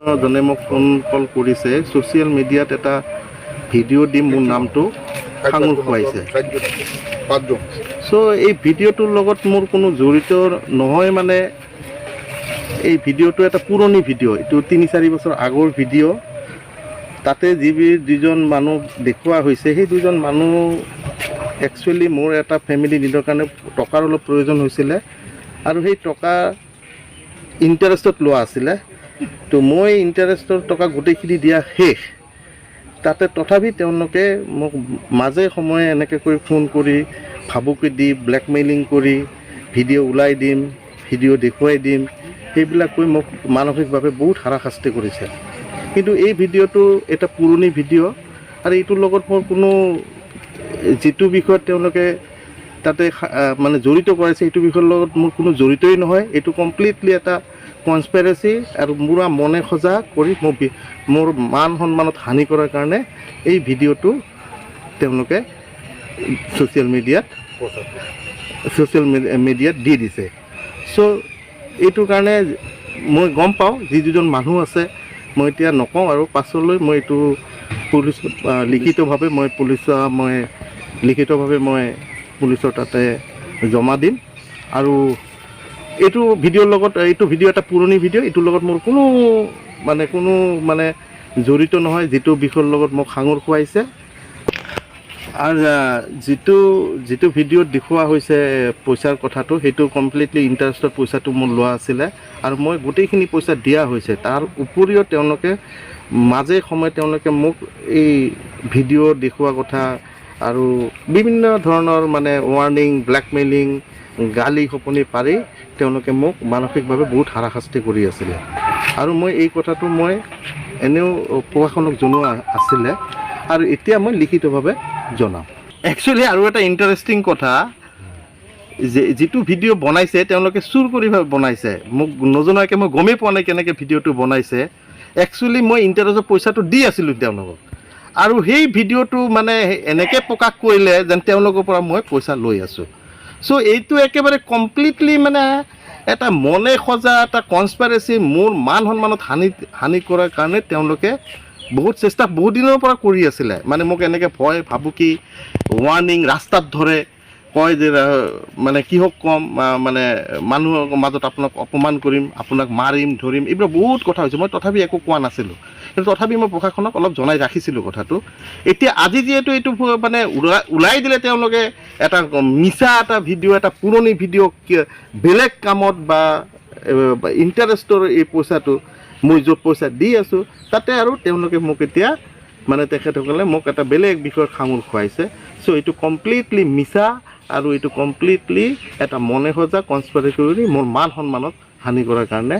জনে মোক ফোন কল কৰিছে ছ'চিয়েল মিডিয়াত এটা ভিডিঅ' দি মোৰ নামটো সাঙুৰ খুৱাইছে। চ' এই ভিডিঅ'টোৰ লগত মোৰ কোনো জড়িত নহয়, মানে এই ভিডিঅ'টো এটা পুৰণি ভিডিঅ', এইটো 3-4 বছৰ আগৰ ভিডিঅ'। তাতে দুজন মানুহ দেখুওৱা হৈছে, সেই দুজন মানুহ একচুৱেলি মোৰ এটা ফেমিলি নিডৰ কাৰণে টকাৰ অলপ প্ৰয়োজন হৈছিলে আৰু সেই টকা ইণ্টাৰেষ্টত লোৱা আছিলে। তো মই ইণ্টাৰেষ্টৰ টকা গোটেইখিনি দিয়া শেষ। তাতে তথাপি তেওঁলোকে মোক মাজে সময়ে এনেকৈ কৰি ফোন কৰি ভাবুকি দি ব্লেকমেইলিং কৰি ভিডিঅ' ওলাই দিম, ভিডিঅ' দেখুৱাই দিম, সেইবিলাক কৈ মোক মানসিকভাৱে বহুত হাৰাশাস্তি কৰিছে। কিন্তু এই ভিডিঅ'টো এটা পুৰণি ভিডিঅ' আৰু এইটোৰ লগত মোৰ কোনো যিটো বিষয়ত তেওঁলোকে তাতে মানে জড়িত কৰাইছে সেইটো বিষয়ৰ লগত মোৰ কোনো জড়িতই নহয়। এইটো কমপ্লিটলি এটা কনস্পিৰেচি আৰু মোৰা মনে সজা কৰি মোৰ মান সন্মানত হানি কৰাৰ কাৰণে এই ভিডিঅ'টো তেওঁলোকে ছ'চিয়েল মিডিয়াত দি দিছে। চ' এইটোৰ কাৰণে মই গম পাওঁ যি দুজন মানুহ আছে, মই এতিয়া নকওঁ আৰু পাছলৈ মই এইটো পুলিচত লিখিতভাৱে পুলিচৰ তাতে জমা দিম। আৰু এইটো ভিডিঅ'ৰ লগত এইটো ভিডিঅ' এটা পুৰণি ভিডিঅ', এইটোৰ লগত মোৰ কোনো জড়িত নহয়, যিটো বিষয়ৰ লগত মোক সাঙুৰ খুৱাইছে। আৰু যিটো ভিডিঅ'ত দেখুওৱা হৈছে পইচাৰ কথাটো, সেইটো কমপ্লিটলি ইণ্টাৰেষ্টৰ পইচাটো মোৰ লোৱা আছিলে আৰু মই গোটেইখিনি পইচা দিয়া হৈছে। তাৰ উপৰিও তেওঁলোকে মাজে সময়ে তেওঁলোকে মোক এই ভিডিঅ' দেখুওৱা কথা আৰু বিভিন্ন ধৰণৰ ৱাৰ্ণিং, ব্লেকমেইলিং, গালি খপনি পাৰি তেওঁলোকে মোক মানসিকভাৱে বহুত হাৰাশাস্তি কৰি আছিলে। আৰু মই এই কথাটো মই এনেও প্ৰশাসনক জনোৱা আছিলে আৰু এতিয়া মই লিখিতভাৱে জনাম। একচুৱেলি আৰু এটা ইণ্টাৰেষ্টিং কথা, যিটো ভিডিঅ' বনাইছে তেওঁলোকে চুৰ কৰি বনাইছে, মোক নজনোৱাকৈ মই গমেই পোৱা নাই কেনেকৈ ভিডিঅ'টো বনাইছে। একচুৱেলি মই ইণ্টাৰেষ্টৰ পইচাটো দি আছিলোঁ তেওঁলোকক, আৰু সেই ভিডিঅ'টো এনেকৈ প্ৰকাশ কৰিলে যেন তেওঁলোকৰ পৰা মই পইচা লৈ আছোঁ। চ' এইটো একেবাৰে কমপ্লিটলি এটা মনে সজা এটা কনস্পিৰেচি, মোৰ মান সন্মানত হানি কৰাৰ কাৰণে তেওঁলোকে বহুত চেষ্টা বহুত দিনৰ পৰা কৰি আছিলে। মোক এনেকৈ ভয় ভাবুকি, ৱাৰ্ণিং, ৰাস্তাত ধৰে, কয় যে কিহক ক'ম, মানুহৰ মাজত আপোনাক অপমান কৰিম, আপোনাক মাৰিম ধৰিম, এইবিলাক বহুত কথা হৈছে। মই তথাপি একো কোৱা নাছিলোঁ, কিন্তু তথাপি মই প্ৰশাসনক অলপ জনাই ৰাখিছিলোঁ কথাটো। এতিয়া আজি যিহেতু এইটো ওলাই দিলে তেওঁলোকে, এটা মিছা এটা ভিডিঅ', এটা পুৰণি ভিডিঅ' বেলেগ কামত বা ইণ্টাৰেষ্টৰ এই পইচাটো মই য'ত পইচা দি আছোঁ তাতে আৰু তেওঁলোকে মোক এতিয়া তেখেতসকলে মোক এটা বেলেগ বিষয়ত সাঙুৰ খুৱাইছে। চ' এইটো কমপ্লিটলি মিছা আৰু এইটো কমপ্লিটলি এটা মনে সজা কনস্পিৰেচি কৰি মোৰ মান সন্মানত হানি কৰাৰ কাৰণে